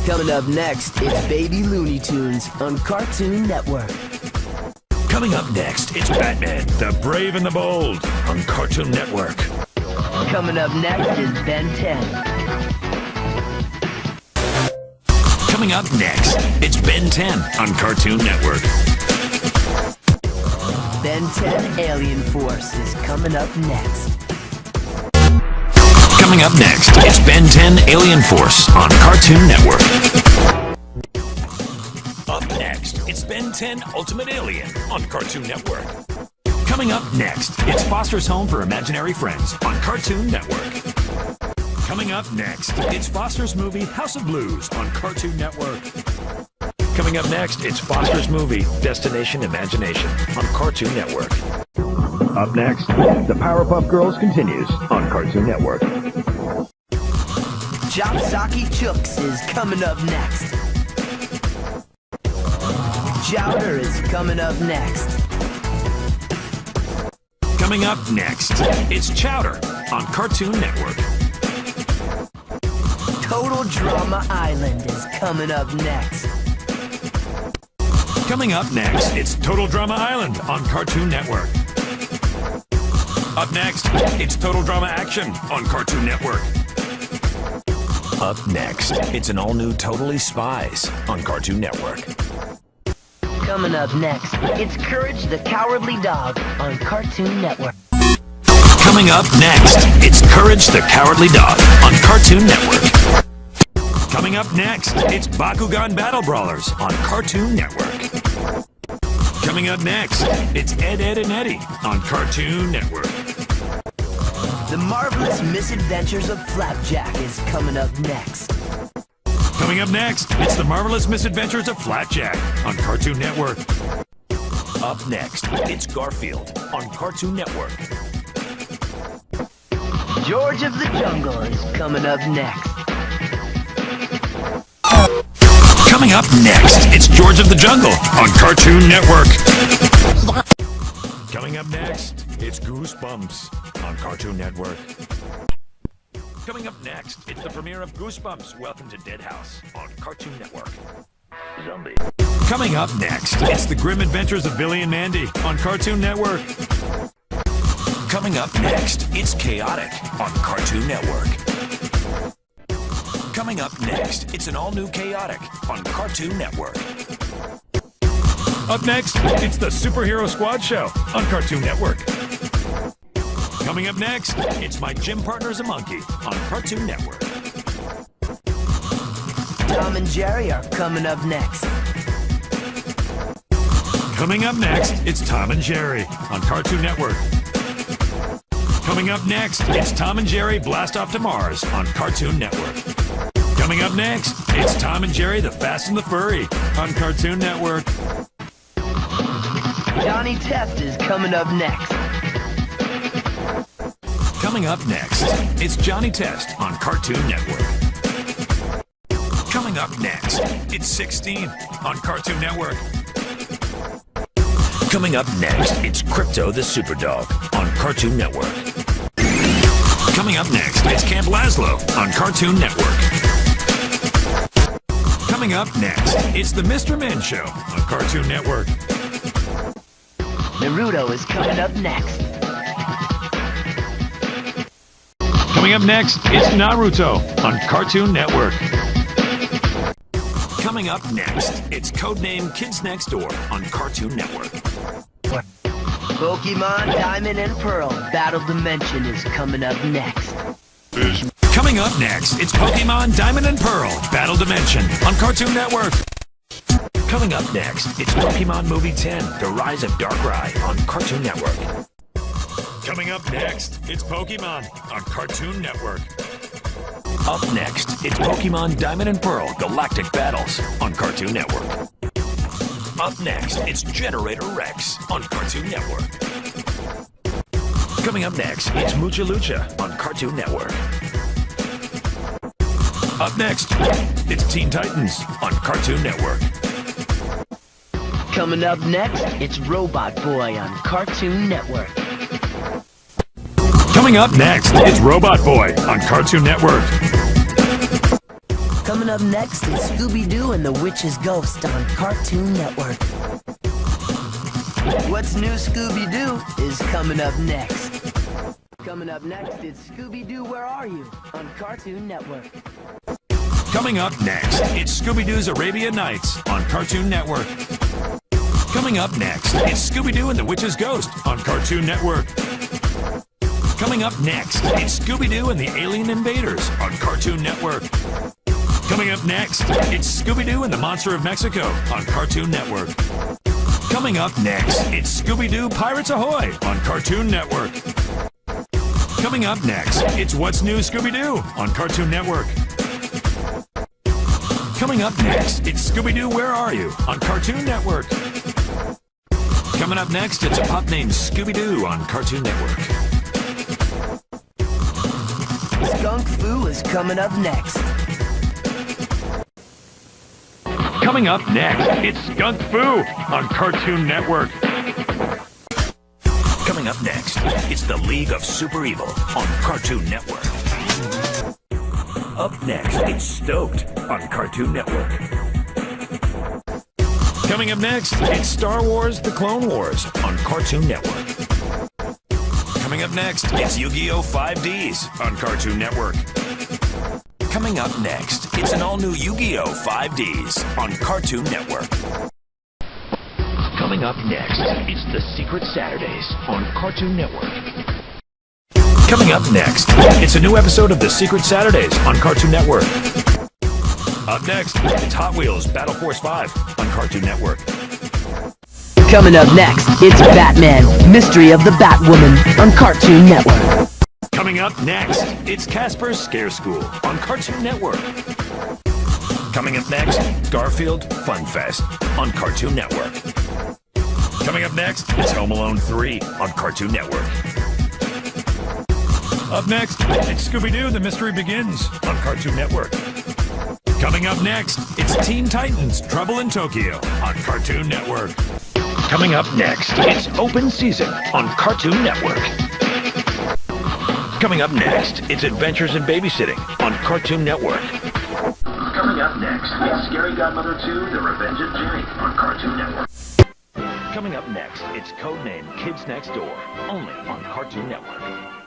Coming up next, it's Baby Looney Tunes on Cartoon Network. Coming up next, it's Batman, the Brave and the Bold on Cartoon Network. Coming up next is Ben 10. Coming up next, it's Ben 10 on Cartoon Network. Ben 10 Alien Force is coming up next. Coming up next, it's Ben 10 Alien Force on Cartoon Network. Up next, it's Ben 10 Ultimate Alien on Cartoon Network. Coming up next, it's Foster's Home for Imaginary Friends on Cartoon Network. Coming up next, it's Foster's movie House of Blues on Cartoon Network. Coming up next, it's Foster's movie Destination Imagination on Cartoon Network. Up next, the Powerpuff Girls continues on Cartoon Network. Chopsocky Chooks is coming up next. Chowder is coming up next. Coming up next, it's Chowder on Cartoon Network. Total Drama Island is coming up next. Coming up next, it's Total Drama Island on Cartoon Network. Up next, it's Total Drama Action on Cartoon Network. Up next, it's an all-new Totally Spies on Cartoon Network. Coming up next, it's Courage the Cowardly Dog on Cartoon Network. Coming up next, it's Courage the Cowardly Dog on Cartoon Network. Coming up next, it's Bakugan Battle Brawlers on Cartoon Network. Coming up next, it's Ed, Edd and Eddy on Cartoon Network. The Marvelous Misadventures of Flapjack is coming up next. Coming up next, it's The Marvelous Misadventures of Flapjack on Cartoon Network. Up next, it's Garfield on Cartoon Network. George of the Jungle is coming up next. Coming up next, it's George of the Jungle on Cartoon Network. Coming up next, it's Goosebumps on Cartoon Network. Coming up next, it's the premiere of Goosebumps, Welcome to Dead House on Cartoon Network. Zombies. Coming up next, it's The Grim Adventures of Billy and Mandy on Cartoon Network. Coming up next, it's Chaotic on Cartoon Network. Coming up next, it's an all-new Chaotic on Cartoon Network. Up next, it's the Superhero Squad Show on Cartoon Network. Coming up next, it's My Gym Partner's a Monkey on Cartoon Network. Tom and Jerry are coming up next. Coming up next, it's Tom and Jerry on Cartoon Network. Coming up next, it's Tom and Jerry Blast Off to Mars on Cartoon Network. Coming up next, it's Tom and Jerry the Fast and the Furry on Cartoon Network. Johnny Test is coming up next. Coming up next, it's Johnny Test on Cartoon Network. Coming up next, it's 16 on Cartoon Network. Coming up next, it's Crypto the Superdog on Cartoon Network. Coming up next, it's Camp Lazlo on Cartoon Network. Coming up next, it's the Mr. Men Show on Cartoon Network. Naruto is coming up next. Coming up next, it's Naruto on Cartoon Network. Coming up next, it's Codename Kids Next Door on Cartoon Network. Pokemon Diamond and Pearl Battle Dimension is coming up next. Coming up next, it's Pokemon Diamond and Pearl Battle Dimension on Cartoon Network. Coming up next, it's Pokemon Movie 10, The Rise of Darkrai on Cartoon Network. Coming up next, it's Pokemon on Cartoon Network. Up next, it's Pokemon Diamond and Pearl Galactic Battles on Cartoon Network. Up next, it's Generator Rex on Cartoon Network. Coming up next, it's Mucha Lucha on Cartoon Network. Up next, it's Teen Titans on Cartoon Network. Coming up next, it's Robot Boy on Cartoon Network. Coming up next, it's Robot Boy on Cartoon Network. Coming up next is Scooby Doo and the Witch's Ghost on Cartoon Network. What's New Scooby Doo is coming up next. Coming up next, it's Scooby Doo, Where Are You? On Cartoon Network. Coming up next, it's Scooby Doo's Arabian Nights on Cartoon Network. Coming up next, it's Scooby Doo and the Witch's Ghost on Cartoon Network. Coming up next, it's Scooby Doo and the Alien Invaders on Cartoon Network. Coming up next, it's Scooby Doo and the Monster of Mexico on Cartoon Network. Coming up next, it's Scooby Doo Pirates Ahoy on Cartoon Network. Coming up next, it's What's New Scooby Doo on Cartoon Network. Coming up next, it's Scooby Doo, Where Are You? On Cartoon Network. Coming up next, it's a pup named Scooby Doo on Cartoon Network. Skunk Fu is coming up next. Coming up next, it's Skunk Fu on Cartoon Network. Coming up next, it's the League of Super Evil on Cartoon Network. Up next, it's Stoked on Cartoon Network. Coming up next, it's Star Wars: The Clone Wars on Cartoon Network. Coming up next, it's Yu-Gi-Oh! 5Ds on Cartoon Network. Coming up next, it's an all-new Yu-Gi-Oh! 5Ds on Cartoon Network. Coming up next, it's The Secret Saturdays on Cartoon Network. Coming up next, it's a new episode of The Secret Saturdays on Cartoon Network. Up next, it's Hot Wheels Battle Force 5 on Cartoon Network. Coming up next, it's Batman, Mystery of the Batwoman on Cartoon Network. Coming up next, it's Casper's Scare School on Cartoon Network. Coming up next, Garfield Fun Fest on Cartoon Network. Coming up next, it's Home Alone 3 on Cartoon Network. Up next, it's Scooby Doo, The Mystery Begins on Cartoon Network. Coming up next, it's Teen Titans, Trouble in Tokyo on Cartoon Network. Coming up next, it's Open Season on Cartoon Network. Coming up next, it's Adventures in Babysitting on Cartoon Network. Coming up next, it's Scary Godmother 2, The Revenge of Jenny on Cartoon Network. Coming up next, it's Codename Kids Next Door, only on Cartoon Network.